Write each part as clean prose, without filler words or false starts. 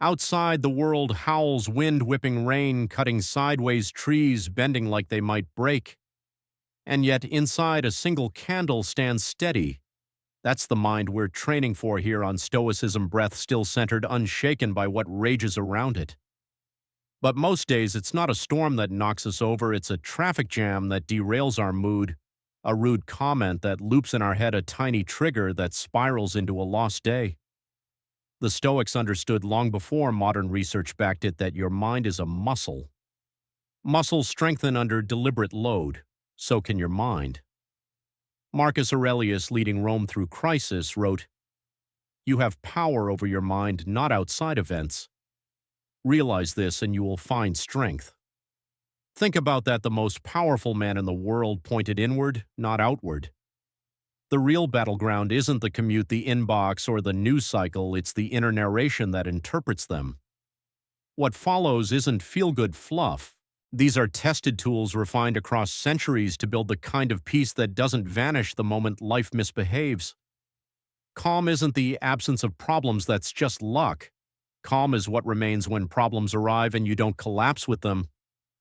Outside, the world howls, wind whipping rain, cutting sideways, trees bending like they might break. And yet inside, a single candle stands steady. That's the mind we're training for here on Stoicism Breath, still centered, unshaken by what rages around it. But most days, it's not a storm that knocks us over, it's a traffic jam that derails our mood, a rude comment that loops in our head, a tiny trigger that spirals into a lost day. The Stoics understood long before modern research backed it that your mind is a muscle. Muscles strengthen under deliberate load. So can your mind. Marcus Aurelius, leading Rome through crisis, wrote, "You have power over your mind, not outside events. Realize this and you will find strength." Think about that. The most powerful man in the world pointed inward, not outward. The real battleground isn't the commute, the inbox, or the news cycle, it's the inner narration that interprets them. What follows isn't feel-good fluff. These are tested tools refined across centuries to build the kind of peace that doesn't vanish the moment life misbehaves. Calm isn't the absence of problems, that's just luck. Calm is what remains when problems arrive and you don't collapse with them.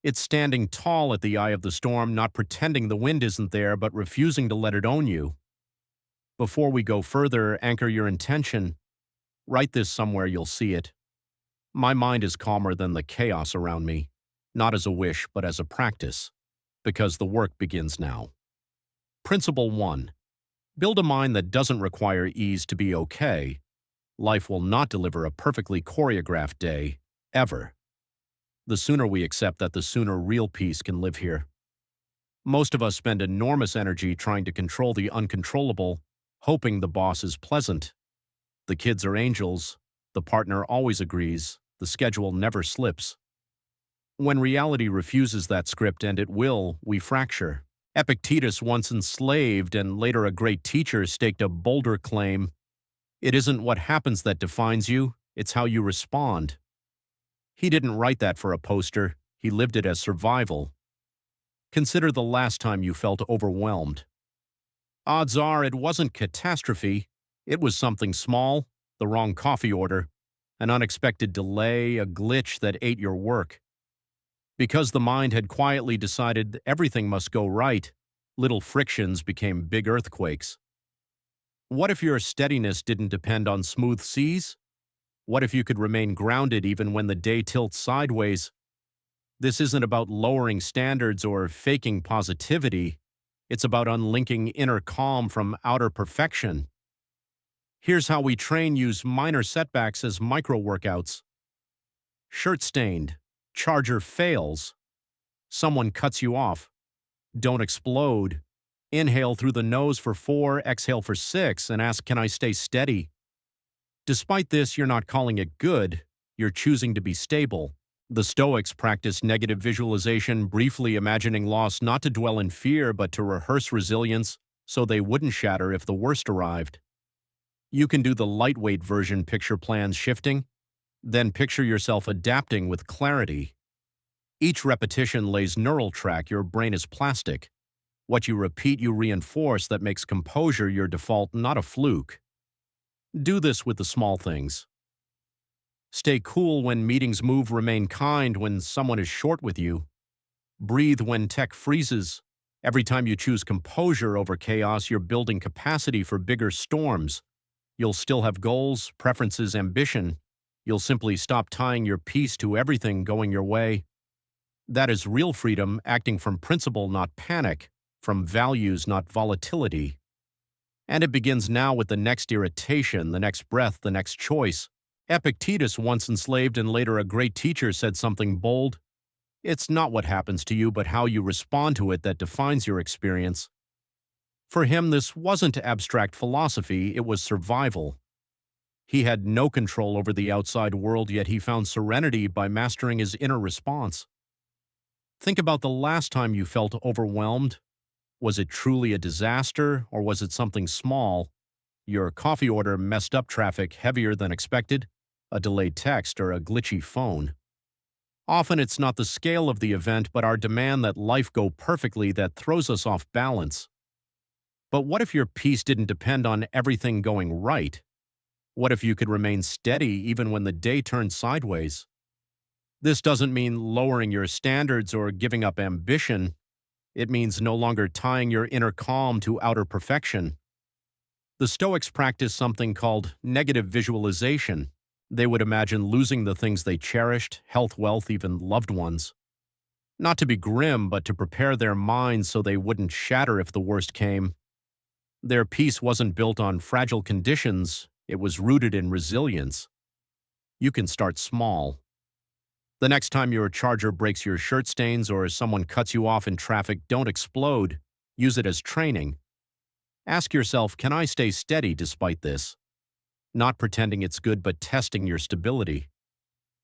It's standing tall at the eye of the storm, not pretending the wind isn't there, but refusing to let it own you. Before we go further, anchor your intention. Write this somewhere, you'll see it. My mind is calmer than the chaos around me, not as a wish, but as a practice, because the work begins now. Principle 1. Build a mind that doesn't require ease to be okay. Life will not deliver a perfectly choreographed day, ever. The sooner we accept that, the sooner real peace can live here. Most of us spend enormous energy trying to control the uncontrollable, hoping the boss is pleasant. The kids are angels, the partner always agrees, the schedule never slips. When reality refuses that script, and it will, we fracture. Epictetus, once enslaved and later a great teacher, staked a bolder claim: it isn't what happens that defines you, it's how you respond. He didn't write that for a poster, he lived it as survival. Consider the last time you felt overwhelmed. Odds are it wasn't catastrophe, it was something small, the wrong coffee order, an unexpected delay, a glitch that ate your work. Because the mind had quietly decided everything must go right, little frictions became big earthquakes. What if your steadiness didn't depend on smooth seas? What if you could remain grounded even when the day tilts sideways? This isn't about lowering standards or faking positivity. It's about unlinking inner calm from outer perfection. Here's how we train: use minor setbacks as micro-workouts. Shirt stained. Charger fails. Someone cuts you off. Don't explode. Inhale through the nose for 4, exhale for 6, and ask, can I stay steady? Despite this, you're not calling it good. You're choosing to be stable. The Stoics practiced negative visualization, briefly imagining loss, not to dwell in fear, but to rehearse resilience so they wouldn't shatter if the worst arrived. You can do the lightweight version: picture plans shifting, then picture yourself adapting with clarity. Each repetition lays neural track. Your brain is plastic. What you repeat, you reinforce. That makes composure your default, not a fluke. Do this with the small things. Stay cool when meetings move. Remain kind when someone is short with you. Breathe when tech freezes. Every time you choose composure over chaos, you're building capacity for bigger storms. You'll still have goals, preferences, ambition. You'll simply stop tying your peace to everything going your way. That is real freedom, acting from principle, not panic, from values, not volatility. And it begins now with the next irritation, the next breath, the next choice. Epictetus, once enslaved and later a great teacher, said something bold: it's not what happens to you, but how you respond to it that defines your experience. For him, this wasn't abstract philosophy, it was survival. He had no control over the outside world, yet he found serenity by mastering his inner response. Think about the last time you felt overwhelmed. Was it truly a disaster, or was it something small? Your coffee order messed up, traffic heavier than expected, a delayed text, or a glitchy phone. Often it's not the scale of the event, but our demand that life go perfectly that throws us off balance. But what if your peace didn't depend on everything going right? What if you could remain steady even when the day turns sideways? This doesn't mean lowering your standards or giving up ambition. It means no longer tying your inner calm to outer perfection. The Stoics practice something called negative visualization. They would imagine losing the things they cherished, health, wealth, even loved ones. Not to be grim, but to prepare their minds so they wouldn't shatter if the worst came. Their peace wasn't built on fragile conditions, it was rooted in resilience. You can start small. The next time your charger breaks your shirt stains or someone cuts you off in traffic, don't explode. Use it as training. Ask yourself, can I stay steady despite this? Not pretending it's good, but testing your stability.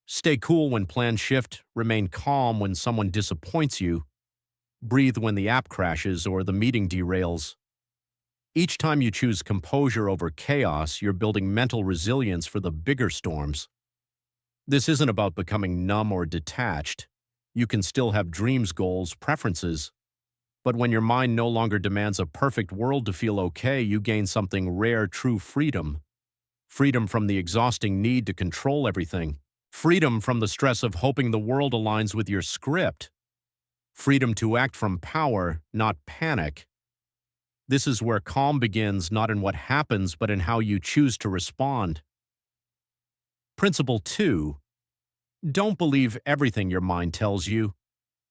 Stay cool when plans shift, remain calm when someone disappoints you, breathe when the app crashes or the meeting derails. Each time you choose composure over chaos, you're building mental resilience for the bigger storms. This isn't about becoming numb or detached. You can still have dreams, goals, preferences. But when your mind no longer demands a perfect world to feel okay, you gain something rare, true freedom. Freedom from the exhausting need to control everything. Freedom from the stress of hoping the world aligns with your script. Freedom to act from power, not panic. This is where calm begins, not in what happens, but in how you choose to respond. Principle 2. Don't believe everything your mind tells you.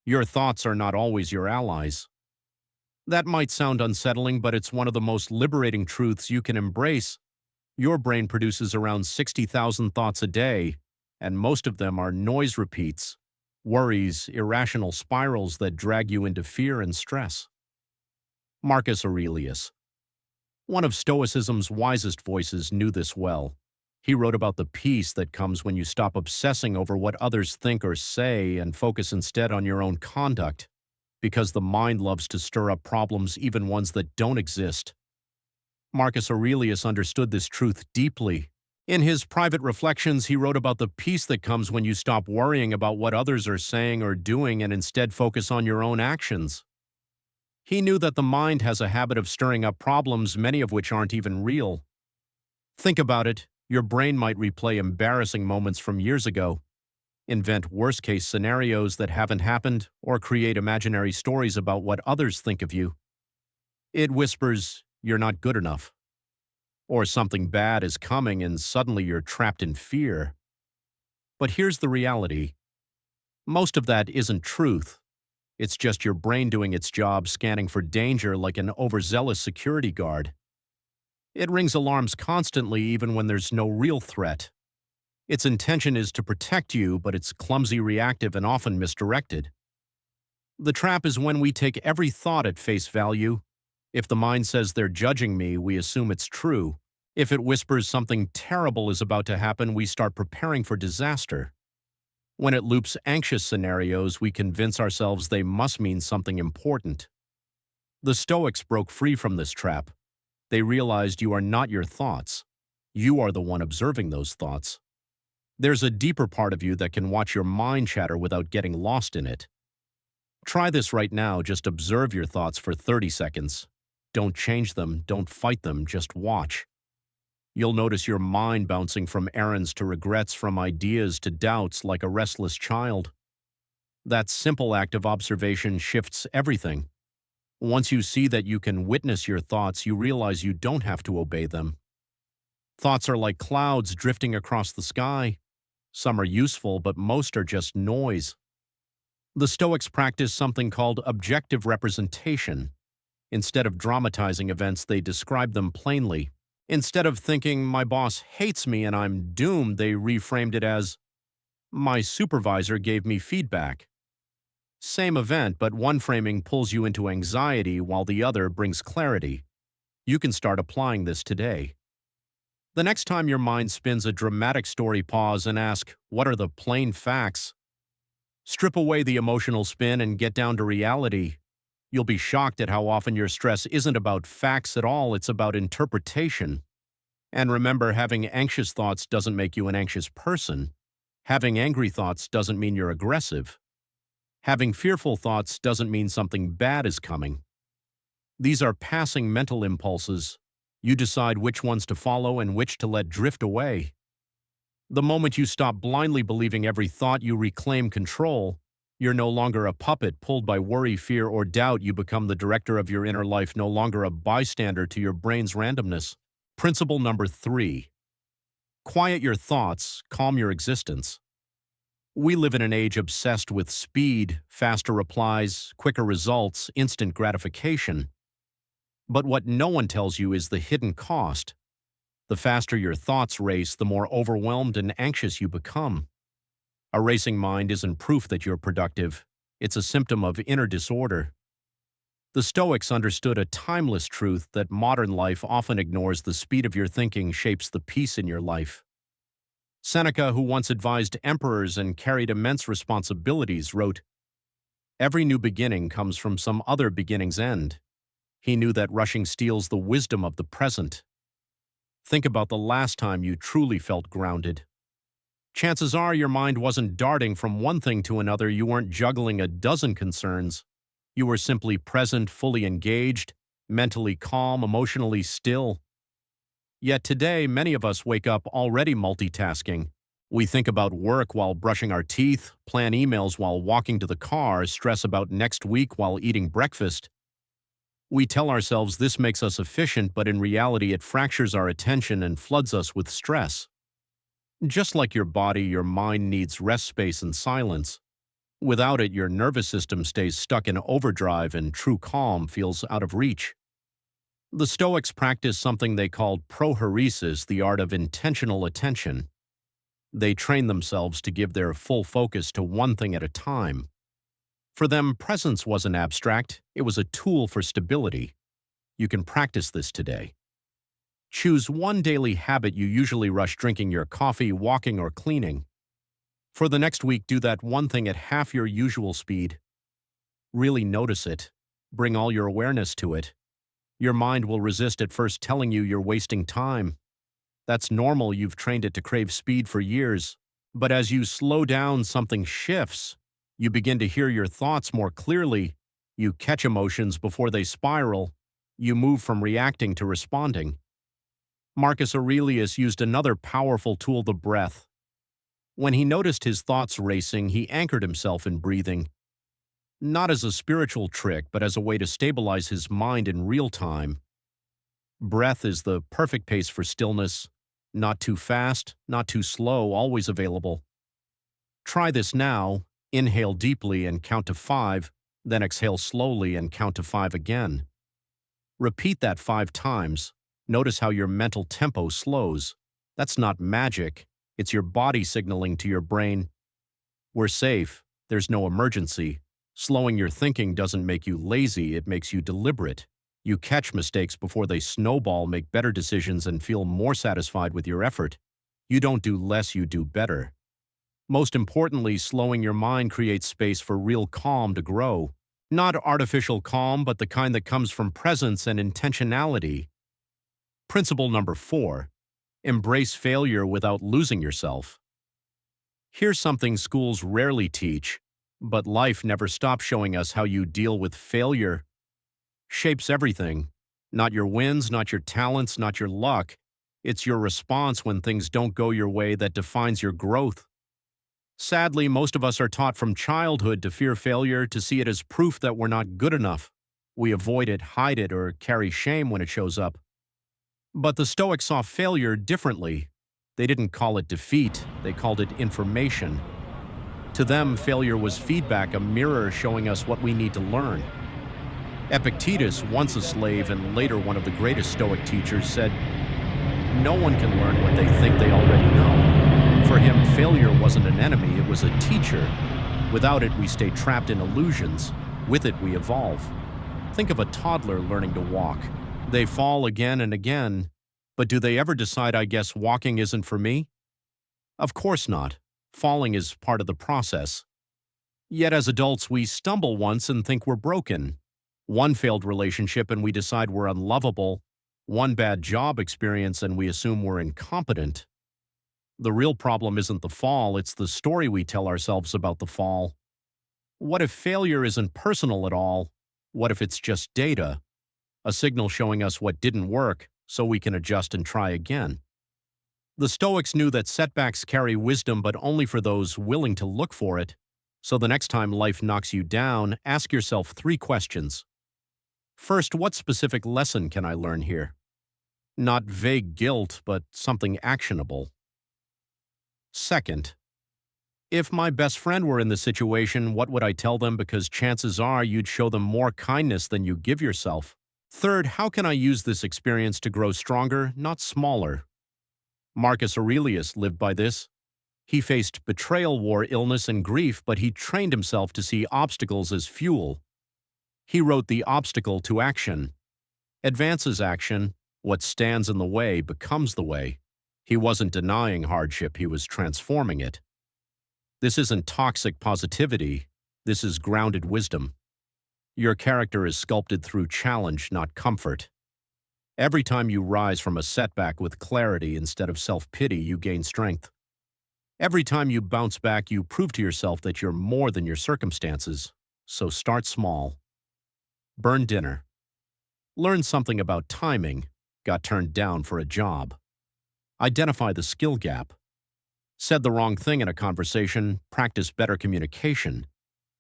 Your thoughts are not always your allies. That might sound unsettling, but it's one of the most liberating truths you can embrace. Your brain produces around 60,000 thoughts a day, and most of them are noise repeats, worries, irrational spirals that drag you into fear and stress. Marcus Aurelius, one of Stoicism's wisest voices, knew this well. He wrote about the peace that comes when you stop obsessing over what others think or say and focus instead on your own conduct, because the mind loves to stir up problems, even ones that don't exist. Marcus Aurelius understood this truth deeply. In his private reflections, he wrote about the peace that comes when you stop worrying about what others are saying or doing and instead focus on your own actions. He knew that the mind has a habit of stirring up problems, many of which aren't even real. Think about it. Your brain might replay embarrassing moments from years ago, invent worst-case scenarios that haven't happened, or create imaginary stories about what others think of you. It whispers, "You're not good enough." Or something bad is coming and suddenly you're trapped in fear. But here's the reality. Most of that isn't truth. It's just your brain doing its job, scanning for danger like an overzealous security guard. It rings alarms constantly even when there's no real threat. Its intention is to protect you, but it's clumsy, reactive, and often misdirected. The trap is when we take every thought at face value. If the mind says they're judging me, we assume it's true. If it whispers something terrible is about to happen, we start preparing for disaster. When it loops anxious scenarios, we convince ourselves they must mean something important. The Stoics broke free from this trap. They realized you are not your thoughts. You are the one observing those thoughts. There's a deeper part of you that can watch your mind chatter without getting lost in it. Try this right now. Just observe your thoughts for 30 seconds. Don't change them, don't fight them, just watch. You'll notice your mind bouncing from errands to regrets, from ideas to doubts, like a restless child. That simple act of observation shifts everything. Once you see that you can witness your thoughts, you realize you don't have to obey them. Thoughts are like clouds drifting across the sky. Some are useful, but most are just noise. The Stoics practice something called objective representation. Instead of dramatizing events, they describe them plainly. Instead of thinking, "My boss hates me and I'm doomed," they reframed it as, "My supervisor gave me feedback." Same event, but one framing pulls you into anxiety while the other brings clarity. You can start applying this today. The next time your mind spins a dramatic story, pause and ask, what are the plain facts? Strip away the emotional spin and get down to reality. You'll be shocked at how often your stress isn't about facts at all, it's about interpretation. And remember, having anxious thoughts doesn't make you an anxious person. Having angry thoughts doesn't mean you're aggressive. Having fearful thoughts doesn't mean something bad is coming. These are passing mental impulses. You decide which ones to follow and which to let drift away. The moment you stop blindly believing every thought, you reclaim control. You're no longer a puppet pulled by worry, fear, or doubt. You become the director of your inner life, no longer a bystander to your brain's randomness. Principle number 3. Quiet your thoughts, calm your existence. We live in an age obsessed with speed, faster replies, quicker results, instant gratification. But what no one tells you is the hidden cost. The faster your thoughts race, the more overwhelmed and anxious you become. A racing mind isn't proof that you're productive. It's a symptom of inner disorder. The Stoics understood a timeless truth that modern life often ignores. The speed of your thinking shapes the peace in your life. Seneca, who once advised emperors and carried immense responsibilities, wrote, "Every new beginning comes from some other beginning's end." He knew that rushing steals the wisdom of the present. Think about the last time you truly felt grounded. Chances are your mind wasn't darting from one thing to another. You weren't juggling a dozen concerns. You were simply present, fully engaged, mentally calm, emotionally still. Yet today, many of us wake up already multitasking. We think about work while brushing our teeth, plan emails while walking to the car, stress about next week while eating breakfast. We tell ourselves this makes us efficient, but in reality it fractures our attention and floods us with stress. Just like your body, your mind needs rest space and silence. Without it, your nervous system stays stuck in overdrive and true calm feels out of reach. The Stoics practiced something they called prohoresis, the art of intentional attention. They trained themselves to give their full focus to one thing at a time. For them, presence wasn't abstract, it was a tool for stability. You can practice this today. Choose one daily habit you usually rush: drinking your coffee, walking, or cleaning. For the next week, do that one thing at half your usual speed. Really notice it. Bring all your awareness to it. Your mind will resist at first, telling you you're wasting time. That's normal, you've trained it to crave speed for years. But as you slow down, something shifts. You begin to hear your thoughts more clearly. You catch emotions before they spiral. You move from reacting to responding. Marcus Aurelius used another powerful tool, the breath. When he noticed his thoughts racing, he anchored himself in breathing. Not as a spiritual trick, but as a way to stabilize his mind in real time. Breath is the perfect pace for stillness. Not too fast, not too slow, always available. Try this now. Inhale deeply and count to 5, then exhale slowly and count to 5 again. Repeat that 5 times. Notice how your mental tempo slows. That's not magic. It's your body signaling to your brain, "We're safe. There's no emergency." Slowing your thinking doesn't make you lazy, it makes you deliberate. You catch mistakes before they snowball, make better decisions, and feel more satisfied with your effort. You don't do less, you do better. Most importantly, slowing your mind creates space for real calm to grow. Not artificial calm, but the kind that comes from presence and intentionality. Principle number 4. Embrace failure without losing yourself. Here's something schools rarely teach, but life never stops showing us how you deal with failure. Shapes everything. Not your wins, not your talents, not your luck. It's your response when things don't go your way that defines your growth. Sadly, most of us are taught from childhood to fear failure, to see it as proof that we're not good enough. We avoid it, hide it, or carry shame when it shows up. But the Stoics saw failure differently. They didn't call it defeat, they called it information. To them, failure was feedback, a mirror showing us what we need to learn. Epictetus, once a slave and later one of the greatest Stoic teachers, said, "No one can learn what they think they already know." For him, failure wasn't an enemy, it was a teacher. Without it, we stay trapped in illusions. With it, we evolve. Think of a toddler learning to walk. They fall again and again, but do they ever decide, "I guess walking isn't for me"? Of course not. Falling is part of the process. Yet as adults, we stumble once and think we're broken. One failed relationship and we decide we're unlovable. One bad job experience and we assume we're incompetent. The real problem isn't the fall, it's the story we tell ourselves about the fall. What if failure isn't personal at all? What if it's just data? A signal showing us what didn't work, so we can adjust and try again. The Stoics knew that setbacks carry wisdom, but only for those willing to look for it. So the next time life knocks you down, ask yourself 3 questions. First, what specific lesson can I learn here? Not vague guilt, but something actionable. Second, if my best friend were in this situation, what would I tell them? Because chances are you'd show them more kindness than you give yourself. Third, how can I use this experience to grow stronger, not smaller? Marcus Aurelius lived by this. He faced betrayal, war, illness, and grief, but he trained himself to see obstacles as fuel. He wrote The Obstacle to Action. Advances action, what stands in the way becomes the way. He wasn't denying hardship, he was transforming it. This isn't toxic positivity, this is grounded wisdom. Your character is sculpted through challenge, not comfort. Every time you rise from a setback with clarity instead of self-pity, you gain strength. Every time you bounce back, you prove to yourself that you're more than your circumstances. So start small. Burn dinner. Learn something about timing. Got turned down for a job. Identify the skill gap. Said the wrong thing in a conversation. Practice better communication.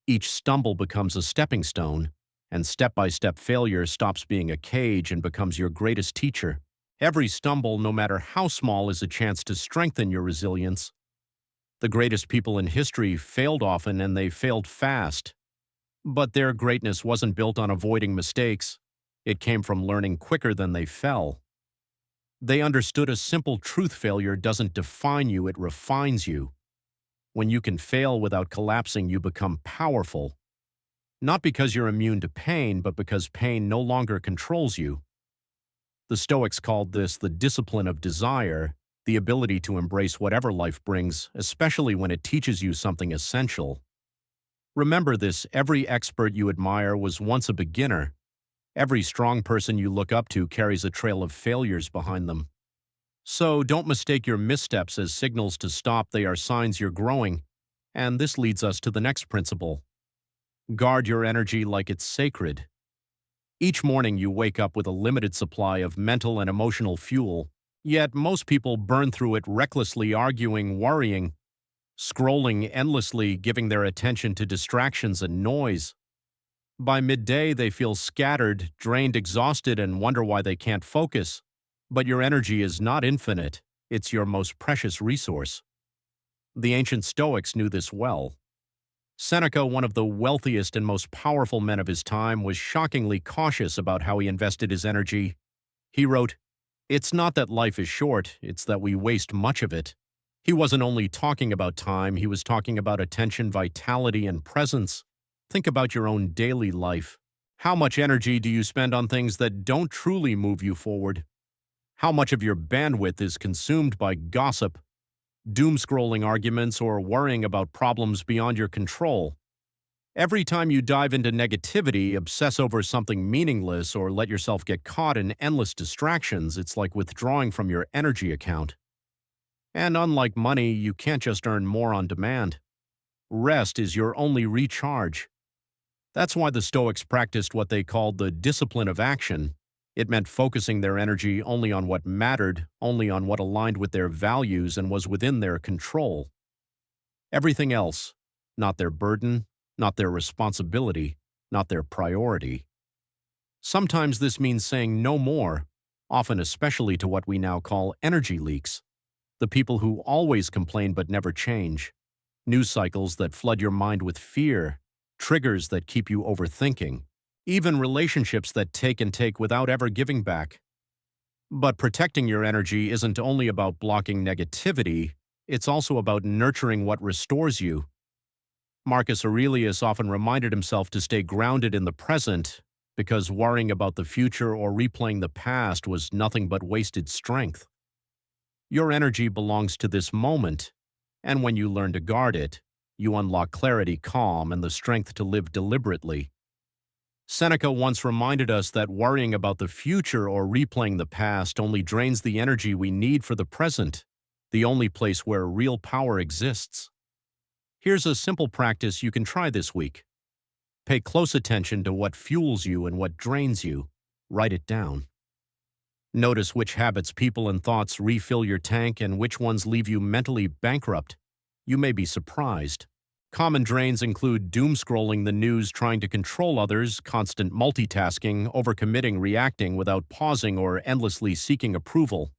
Each stumble becomes a stepping stone, and step-by-step failure stops being a cage and becomes your greatest teacher. Every stumble, no matter how small, is a chance to strengthen your resilience. The greatest people in history failed often, and they failed fast. But their greatness wasn't built on avoiding mistakes. It came from learning quicker than they fell. They understood a simple truth: failure doesn't define you, it refines you. When you can fail without collapsing, you become powerful. Not because you're immune to pain, but because pain no longer controls you. The Stoics called this the discipline of desire, the ability to embrace whatever life brings, especially when it teaches you something essential. Remember this: every expert you admire was once a beginner. Every strong person you look up to carries a trail of failures behind them. So don't mistake your missteps as signals to stop, they are signs you're growing. And this leads us to the next principle. Guard your energy like it's sacred. Each morning you wake up with a limited supply of mental and emotional fuel, yet most people burn through it recklessly, arguing, worrying, scrolling endlessly, giving their attention to distractions and noise. By midday, they feel scattered, drained, exhausted, and wonder why they can't focus. But your energy is not infinite. It's your most precious resource. The ancient Stoics knew this well. Seneca, one of the wealthiest and most powerful men of his time, was shockingly cautious about how he invested his energy. He wrote, "It's not that life is short, it's that we waste much of it." He wasn't only talking about time, he was talking about attention, vitality, and presence. Think about your own daily life. How much energy do you spend on things that don't truly move you forward? How much of your bandwidth is consumed by gossip, doom-scrolling arguments, or worrying about problems beyond your control? Every time you dive into negativity, obsess over something meaningless, or let yourself get caught in endless distractions, it's like withdrawing from your energy account. And unlike money, you can't just earn more on demand. Rest is your only recharge. That's why the Stoics practiced what they called the discipline of action. It meant focusing their energy only on what mattered, only on what aligned with their values and was within their control. Everything else, not their burden, not their responsibility, not their priority. Sometimes this means saying no more, often especially to what we now call energy leaks. The people who always complain but never change. News cycles that flood your mind with fear. Triggers that keep you overthinking. Even relationships that take and take without ever giving back. But protecting your energy isn't only about blocking negativity, it's also about nurturing what restores you. Marcus Aurelius often reminded himself to stay grounded in the present, because worrying about the future or replaying the past was nothing but wasted strength. Your energy belongs to this moment, and when you learn to guard it, you unlock clarity, calm, and the strength to live deliberately. Seneca once reminded us that worrying about the future or replaying the past only drains the energy we need for the present, the only place where real power exists. Here's a simple practice you can try this week. Pay close attention to what fuels you and what drains you. Write it down. Notice which habits, people, and thoughts refill your tank and which ones leave you mentally bankrupt. You may be surprised. Common drains include doom scrolling the news, trying to control others, constant multitasking, overcommitting, reacting without pausing, or endlessly seeking approval.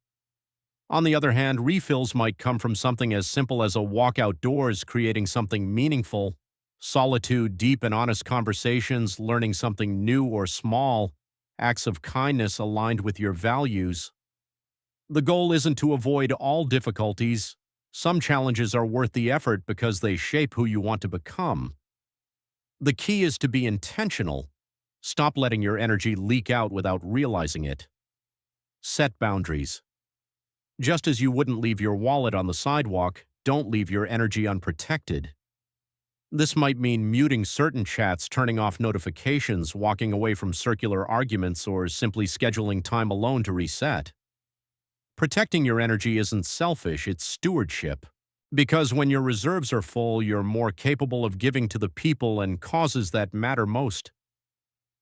On the other hand, refills might come from something as simple as a walk outdoors, creating something meaningful, solitude, deep and honest conversations, learning something new or small, acts of kindness aligned with your values. The goal isn't to avoid all difficulties. Some challenges are worth the effort because they shape who you want to become. The key is to be intentional. Stop letting your energy leak out without realizing it. Set boundaries. Just as you wouldn't leave your wallet on the sidewalk, don't leave your energy unprotected. This might mean muting certain chats, turning off notifications, walking away from circular arguments, or simply scheduling time alone to reset. Protecting your energy isn't selfish, it's stewardship. Because when your reserves are full, you're more capable of giving to the people and causes that matter most.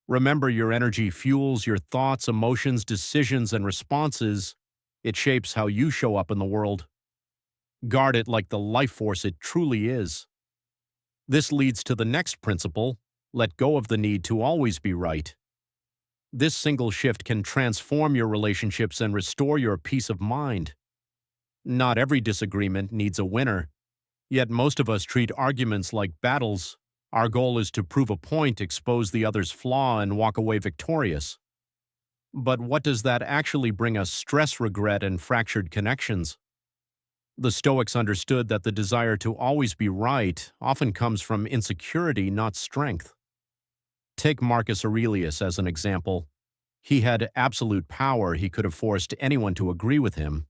Remember, your energy fuels your thoughts, emotions, decisions, and responses. It shapes how you show up in the world. Guard it like the life force it truly is. This leads to the next principle: let go of the need to always be right. This single shift can transform your relationships and restore your peace of mind. Not every disagreement needs a winner, yet most of us treat arguments like battles. Our goal is to prove a point, expose the other's flaw, and walk away victorious. But what does that actually bring us? Stress, regret, and fractured connections. The Stoics understood that the desire to always be right often comes from insecurity, not strength. Take Marcus Aurelius as an example. He had absolute power. He could have forced anyone to agree with him.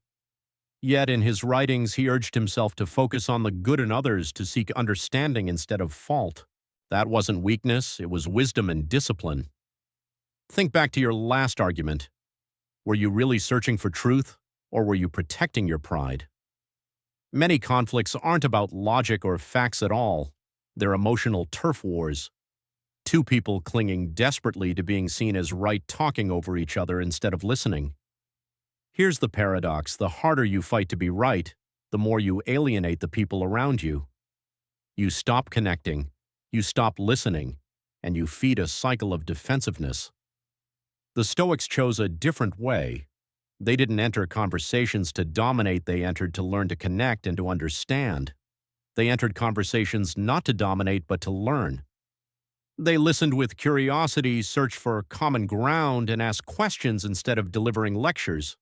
Yet in his writings, he urged himself to focus on the good in others, to seek understanding instead of fault. That wasn't weakness, it was wisdom and discipline. Think back to your last argument. Were you really searching for truth, or were you protecting your pride? Many conflicts aren't about logic or facts at all. They're emotional turf wars. Two people clinging desperately to being seen as right, talking over each other instead of listening. Here's the paradox: the harder you fight to be right, the more you alienate the people around you. You stop connecting, you stop listening, and you feed a cycle of defensiveness. The Stoics chose a different way. They didn't enter conversations to dominate, they entered to learn, to connect, and to understand. They entered conversations not to dominate, but to learn. They listened with curiosity, searched for common ground, and asked questions instead of delivering lectures.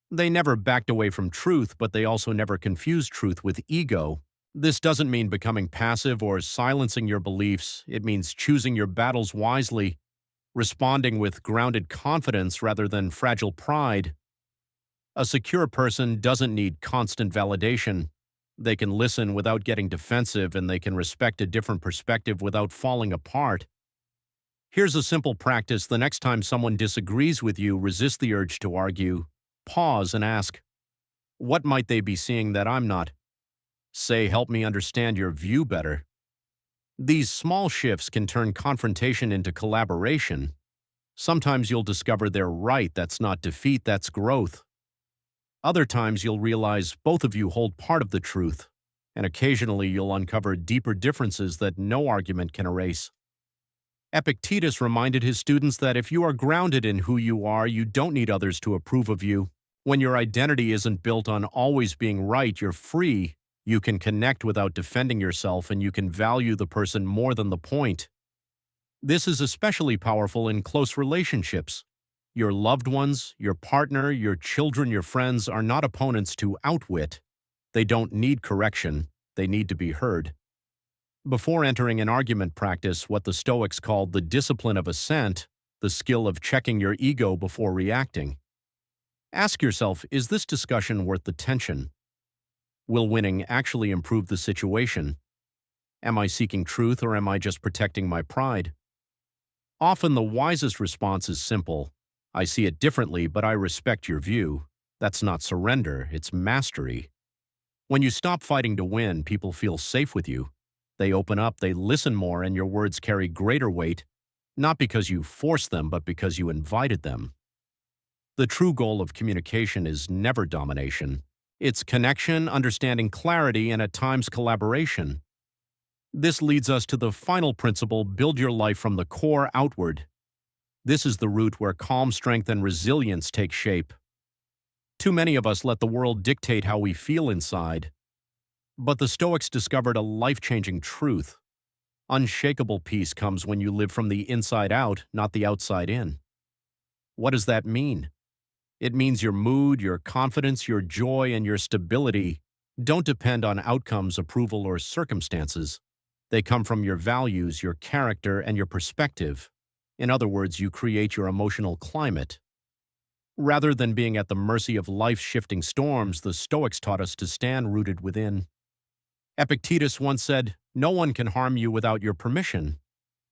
They never backed away from truth, but they also never confused truth with ego. This doesn't mean becoming passive or silencing your beliefs. It means choosing your battles wisely, responding with grounded confidence rather than fragile pride. A secure person doesn't need constant validation. They can listen without getting defensive, and they can respect a different perspective without falling apart. Here's a simple practice: the next time someone disagrees with you, resist the urge to argue. Pause and ask, what might they be seeing that I'm not? Say, help me understand your view better. These small shifts can turn confrontation into collaboration. Sometimes you'll discover they're right. That's not defeat, that's growth. Other times you'll realize both of you hold part of the truth, and occasionally you'll uncover deeper differences that no argument can erase. Epictetus reminded his students that if you are grounded in who you are, you don't need others to approve of you. When your identity isn't built on always being right, you're free. You can connect without defending yourself, and you can value the person more than the point. This is especially powerful in close relationships. Your loved ones, your partner, your children, your friends are not opponents to outwit. They don't need correction. They need to be heard. Before entering an argument, practice what the Stoics called the discipline of assent, the skill of checking your ego before reacting. Ask yourself, is this discussion worth the tension? Will winning actually improve the situation? Am I seeking truth, or am I just protecting my pride? Often the wisest response is simple: I see it differently, but I respect your view. That's not surrender, it's mastery. When you stop fighting to win, people feel safe with you. They open up, they listen more, and your words carry greater weight, not because you forced them, but because you invited them. The true goal of communication is never domination. It's connection, understanding clarity, and at times collaboration. This leads us to the final principle: build your life from the core outward. This is the root where calm, strength, and resilience take shape. Too many of us let the world dictate how we feel inside. But the Stoics discovered a life-changing truth. Unshakable peace comes when you live from the inside out, not the outside in. What does that mean? It means your mood, your confidence, your joy, and your stability don't depend on outcomes, approval, or circumstances. They come from your values, your character, and your perspective. In other words, you create your emotional climate. Rather than being at the mercy of life's shifting storms, the Stoics taught us to stand rooted within. Epictetus once said, "No one can harm you without your permission."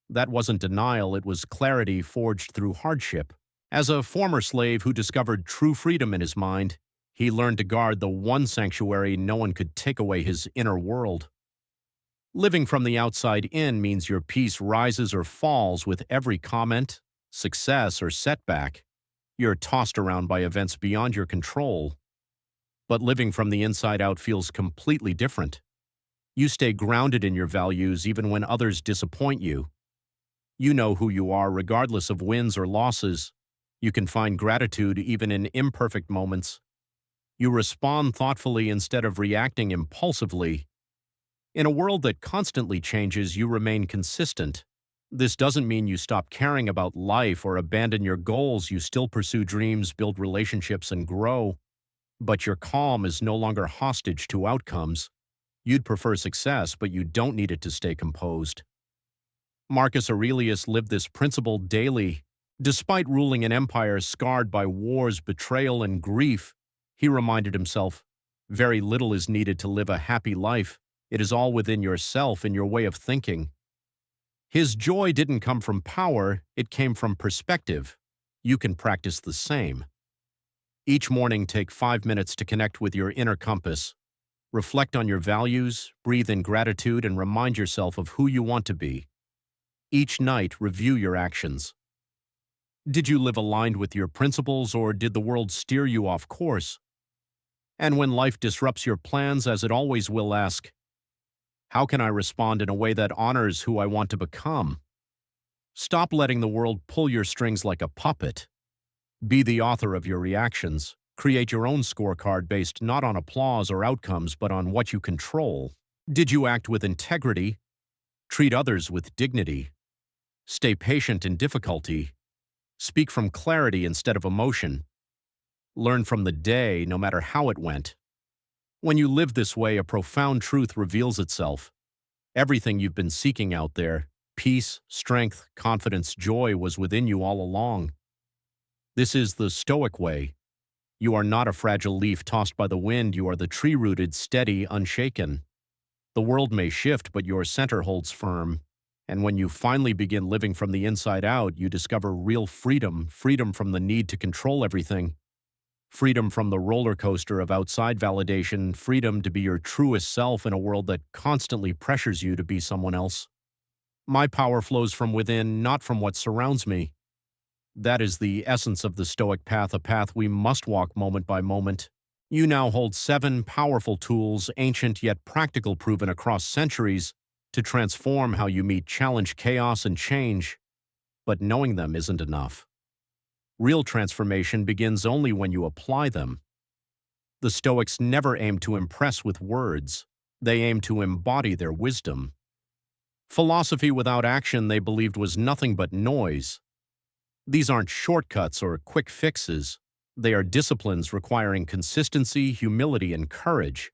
That wasn't denial, it was clarity forged through hardship. As a former slave who discovered true freedom in his mind, he learned to guard the one sanctuary no one could take away: his inner world. Living from the outside in means your peace rises or falls with every comment, success, or setback. You're tossed around by events beyond your control. But living from the inside out feels completely different. You stay grounded in your values even when others disappoint you. You know who you are regardless of wins or losses. You can find gratitude even in imperfect moments. You respond thoughtfully instead of reacting impulsively. In a world that constantly changes, you remain consistent. This doesn't mean you stop caring about life or abandon your goals. You still pursue dreams, build relationships, and grow. But your calm is no longer hostage to outcomes. You'd prefer success, but you don't need it to stay composed. Marcus Aurelius lived this principle daily. Despite ruling an empire scarred by wars, betrayal, and grief, he reminded himself, "Very little is needed to live a happy life. It is all within yourself and your way of thinking." His joy didn't come from power, it came from perspective. You can practice the same. Each morning, take 5 minutes to connect with your inner compass. Reflect on your values, breathe in gratitude, and remind yourself of who you want to be. Each night, review your actions. Did you live aligned with your principles, or did the world steer you off course? And when life disrupts your plans, as it always will, ask, how can I respond in a way that honors who I want to become? Stop letting the world pull your strings like a puppet. Be the author of your reactions. Create your own scorecard based not on applause or outcomes, but on what you control. Did you act with integrity? Treat others with dignity. Stay patient in difficulty. Speak from clarity instead of emotion. Learn from the day, no matter how it went. When you live this way, a profound truth reveals itself. Everything you've been seeking out there, peace, strength, confidence, joy, was within you all along. This is the Stoic way. You are not a fragile leaf tossed by the wind. You are the tree-rooted, steady, unshaken. The world may shift, but your center holds firm. And when you finally begin living from the inside out, you discover real freedom, freedom from the need to control everything. Freedom from the roller coaster of outside validation, freedom to be your truest self in a world that constantly pressures you to be someone else. My power flows from within, not from what surrounds me. That is the essence of the Stoic path, a path we must walk moment by moment. You now hold 7 powerful tools, ancient yet practical, proven across centuries, to transform how you meet challenge, chaos, and change. But knowing them isn't enough. Real transformation begins only when you apply them. The Stoics never aimed to impress with words. They aimed to embody their wisdom. Philosophy without action, they believed, was nothing but noise. These aren't shortcuts or quick fixes. They are disciplines requiring consistency, humility, and courage.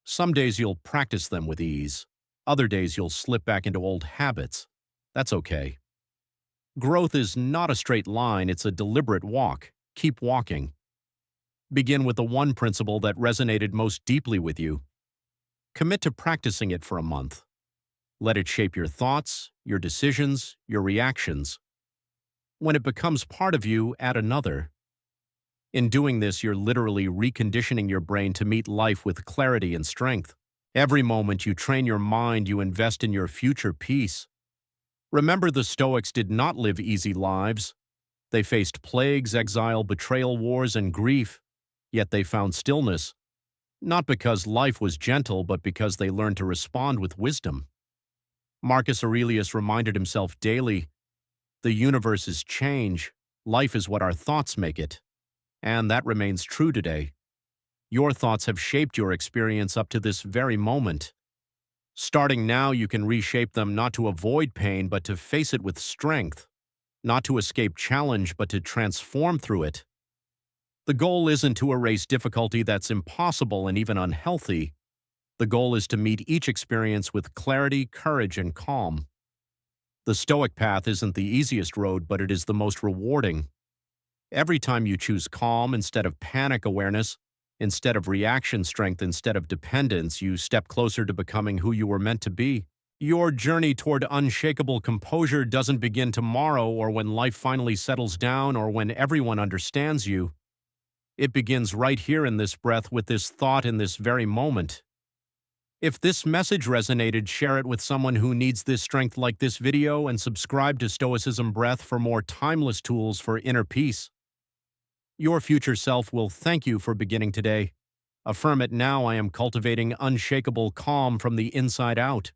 Some days you'll practice them with ease. Other days you'll slip back into old habits. That's okay. Growth is not a straight line, it's a deliberate walk. Keep walking. Begin with the one principle that resonated most deeply with you. Commit to practicing it for a month. Let it shape your thoughts, your decisions, your reactions. When it becomes part of you, add another. In doing this, you're literally reconditioning your brain to meet life with clarity and strength. Every moment you train your mind, you invest in your future peace. Remember, the Stoics did not live easy lives. They faced plagues, exile, betrayal, wars, and grief, yet they found stillness, not because life was gentle, but because they learned to respond with wisdom. Marcus Aurelius reminded himself daily, the universe is change, life is what our thoughts make it. And that remains true today. Your thoughts have shaped your experience up to this very moment. Starting now, you can reshape them not to avoid pain, but to face it with strength, not to escape challenge, but to transform through it. The goal isn't to erase difficulty that's impossible and even unhealthy. The goal is to meet each experience with clarity, courage, and calm. The Stoic path isn't the easiest road, but it is the most rewarding. Every time you choose calm instead of panic awareness, instead of reaction strength instead of dependence, you step closer to becoming who you were meant to be. Your journey toward unshakable composure doesn't begin tomorrow or when life finally settles down or when everyone understands you. It begins right here in this breath with this thought in this very moment. If this message resonated, share it with someone who needs this strength, like this video, and subscribe to Stoicism Breath for more timeless tools for inner peace. Your future self will thank you for beginning today. Affirm it now: I am cultivating unshakable calm from the inside out.